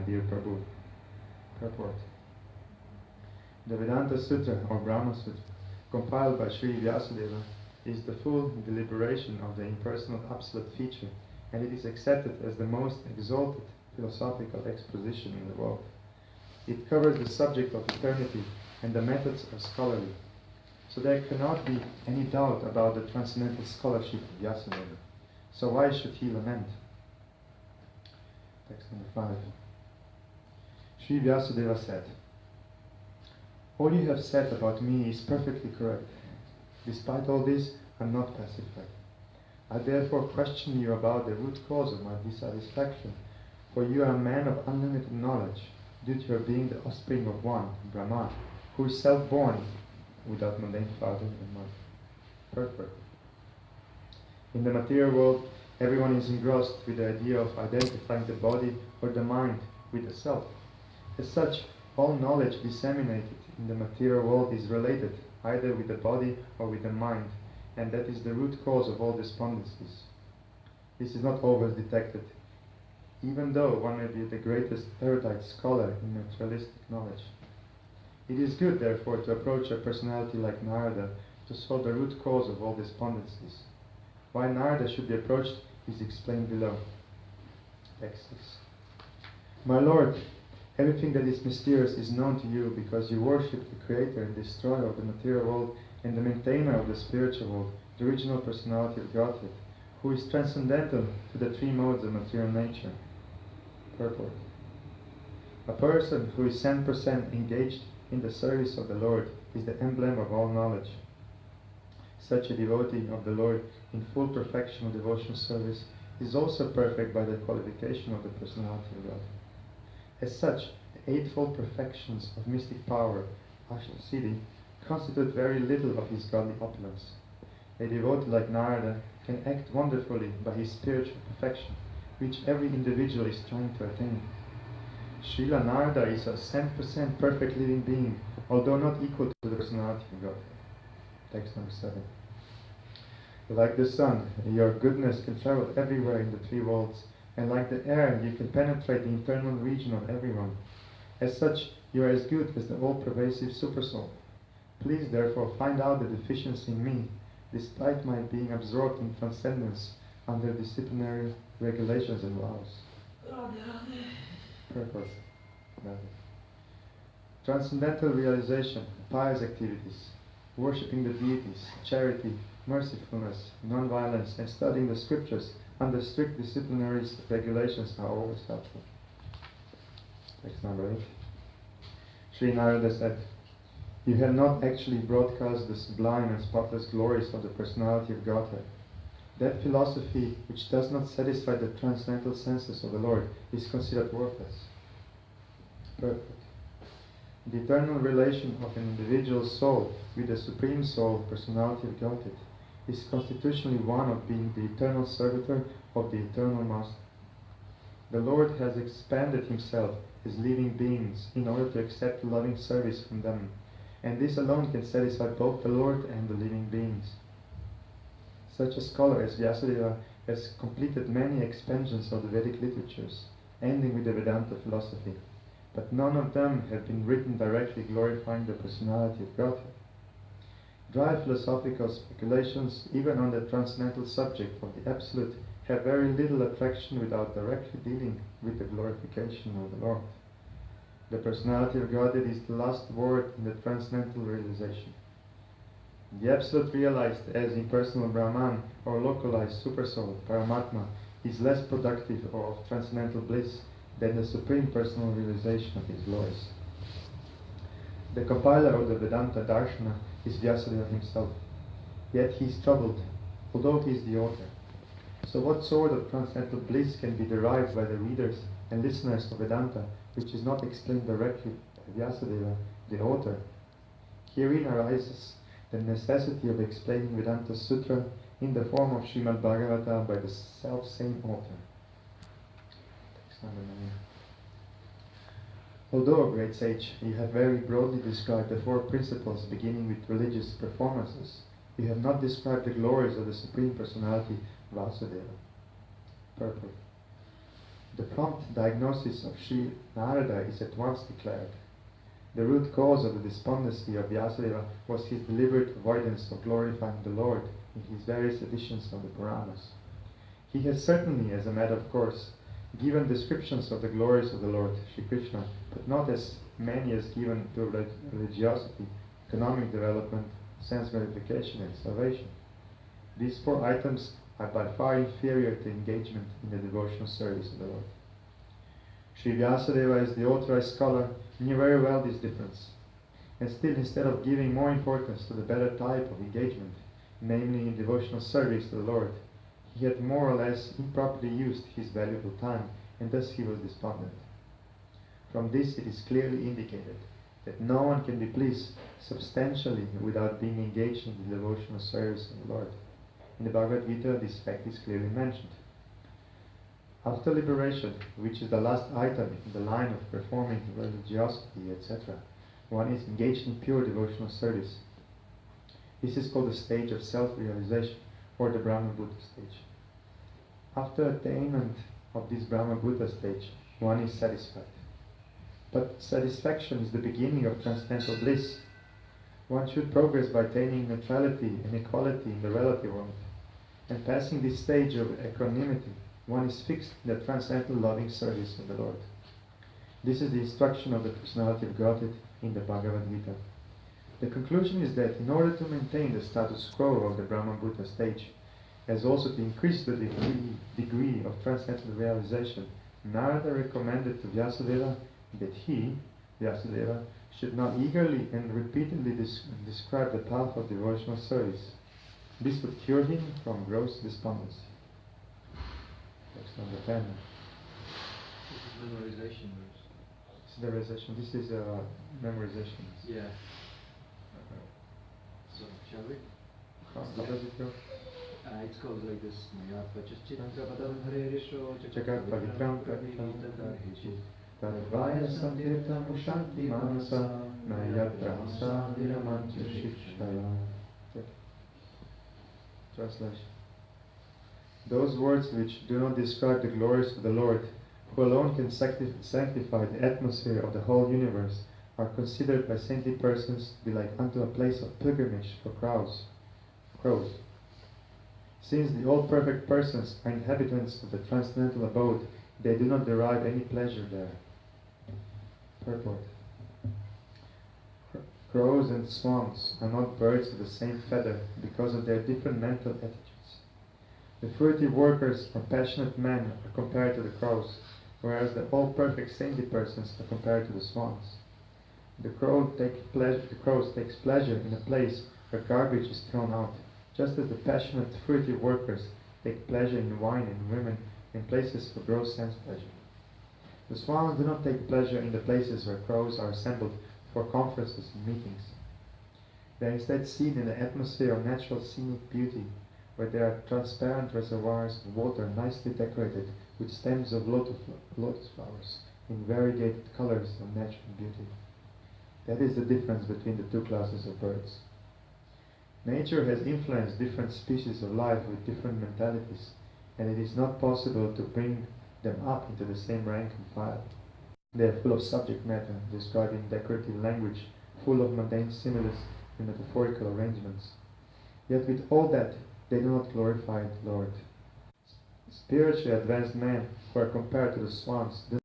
dear Prabhu. Purport. The Vedanta Sutra, or Brahma Sutra, compiled by Sri Vyasadeva, is the full deliberation of the impersonal absolute feature, and it is accepted as the most exalted philosophical exposition in the world. It covers the subject of eternity, and the methods are scholarly. So there cannot be any doubt about the transcendental scholarship of Vyasadeva. So why should he lament? Text number 5. Sri Vyasadeva said, "All you have said about me is perfectly correct. Despite all this, I am not pacified. I therefore question you about the root cause of my dissatisfaction, for you are a man of unlimited knowledge, due to your being the offspring of one, Brahma, who is self-born, without mundane father and mother." Purport. In the material world, everyone is engrossed with the idea of identifying the body or the mind with the self. As such, all knowledge disseminated in the material world is related either with the body or with the mind, and that is the root cause of all despondencies. This is not always detected, even though one may be the greatest erudite scholar in materialistic knowledge. It is good, therefore, to approach a personality like Narada to solve the root cause of all despondencies. Why Narada should be approached is explained below. Text 6. My Lord, everything that is mysterious is known to you because you worship the creator and destroyer of the material world and the maintainer of the spiritual world, the original personality of Godhead, who is transcendental to the three modes of material nature. Purport. A person who is 100% engaged in the service of the Lord is the emblem of all knowledge. Such a devotee of the Lord in full perfection of devotional service is also perfect by the qualification of the personality of God. As such, the eightfold perfections of mystic power, Ashtasiddhi, constitute very little of his godly opulence. A devotee like Narada can act wonderfully by his spiritual perfection, which every individual is trying to attain. Srila Narada is a 100% perfect living being, although not equal to the personality of God. Text number 7. Like the sun, your goodness can travel everywhere in the three worlds, and like the air, you can penetrate the internal region of everyone. As such, you are as good as the all-pervasive Supersoul. Please, therefore, find out the deficiency in me, despite my being absorbed in transcendence under disciplinary regulations and laws. Purpose. Transcendental realization, pious activities, worshipping the deities, charity, mercifulness, non-violence, and studying the scriptures under strict disciplinary regulations are always helpful. Text number 8. Sri Narada said, "You have not actually broadcast the sublime and spotless glories of the personality of Godhead. That philosophy which does not satisfy the transcendental senses of the Lord is considered worthless." Perfect. The eternal relation of an individual soul with the Supreme Soul, personality of Godhead, is constitutionally one of being the eternal servitor of the eternal Master. The Lord has expanded himself as living beings in order to accept loving service from them, and this alone can satisfy both the Lord and the living beings. Such a scholar as Vyasadeva has completed many expansions of the Vedic literatures, ending with the Vedanta philosophy, but none of them have been written directly glorifying the personality of Godhead. Dry philosophical speculations, even on the transcendental subject of the Absolute, have very little attraction without directly dealing with the glorification of the Lord. The personality of Godhead is the last word in the transcendental realization. The Absolute realized as impersonal Brahman or localized Supersoul, Paramatma, is less productive of transcendental bliss than the supreme personal realization of his glories. The compiler of the Vedanta Darshana is Vyasadeva himself, yet he is troubled, although he is the author. So what sort of transcendental bliss can be derived by the readers and listeners of Vedanta, which is not explained directly by Vyasadeva, the author? Herein arises the necessity of explaining Vedanta Sutra in the form of Srimad Bhagavatam by the self-same author. Text number 9. Although, great sage, you have very broadly described the four principles beginning with religious performances, you have not described the glories of the Supreme Personality, Vasudeva. Purport. The prompt diagnosis of Sri Narada is at once declared. The root cause of the despondency of Vyasadeva was his deliberate avoidance of glorifying the Lord in his various editions of the Puranas. He has certainly, as a matter of course, given descriptions of the glories of the Lord, Sri Krishna, but not as many as given to religiosity, economic development, sense gratification, and salvation. These 4 items are by far inferior to engagement in the devotional service of the Lord. Sri Vyasadeva, as the authorized scholar, knew very well this difference, and still, instead of giving more importance to the better type of engagement, namely in devotional service to the Lord, he had more or less improperly used his valuable time, and thus he was despondent. From this it is clearly indicated that no one can be pleased substantially without being engaged in the devotional service of the Lord. In the Bhagavad Gita, this fact is clearly mentioned. After liberation, which is the last item in the line of performing religiosity, etc., one is engaged in pure devotional service. This is called the stage of self-realization, or the Brahma Buddha stage. After attainment of this Brahma Buddha stage, one is satisfied. But satisfaction is the beginning of transcendental bliss. One should progress by attaining neutrality and equality in the relative world, and passing this stage of equanimity, one is fixed in the transcendental loving service of the Lord. This is the instruction of the personality of Godhead in the Bhagavad Gita. The conclusion is that in order to maintain the status quo of the Brahma Buddha stage, as also to increase the degree of transcendental realization, Narada recommended to Vyasadeva that he, Vyasadeva, should not eagerly and repeatedly describe the path of devotional service. This would cure him from gross despondency. Text number 10. This is memorization verse. Memorization. This is memorization. Yeah. So, shall we? How does it go? It goes like this. Maya pachachittabadam harerisho Jagat pavitram pravitam Tadvaya satirtam shanti manasa Nayatra hasa viramantu shikshaya. Translation. Those words which do not describe the glories of the Lord, who alone can sanctify the atmosphere of the whole universe, are considered by saintly persons to be like unto a place of pilgrimage for crows. Since the all-perfect persons are inhabitants of the transcendental abode, they do not derive any pleasure there. Purport. Crows and swans are not birds of the same feather because of their different mental attitudes. The fruitive workers or passionate men are compared to the crows, whereas the all-perfect saintly persons are compared to the swans. The crows take pleasure in a place where garbage is thrown out, just as the passionate fruitive workers take pleasure in wine and women in places for gross sense pleasure. The swans do not take pleasure in the places where crows are assembled for conferences and meetings. They are instead seen in the atmosphere of natural scenic beauty, where there are transparent reservoirs of water nicely decorated with stems of lotus flowers in variegated colors of natural beauty. That is the difference between the two classes of birds. Nature has influenced different species of life with different mentalities, and it is not possible to bring them up into the same rank and file. They are full of subject matter, described in decorative language, full of mundane similes and metaphorical arrangements. Yet with all that, they do not glorify the Lord. Spiritually advanced men, who are compared to the swans, do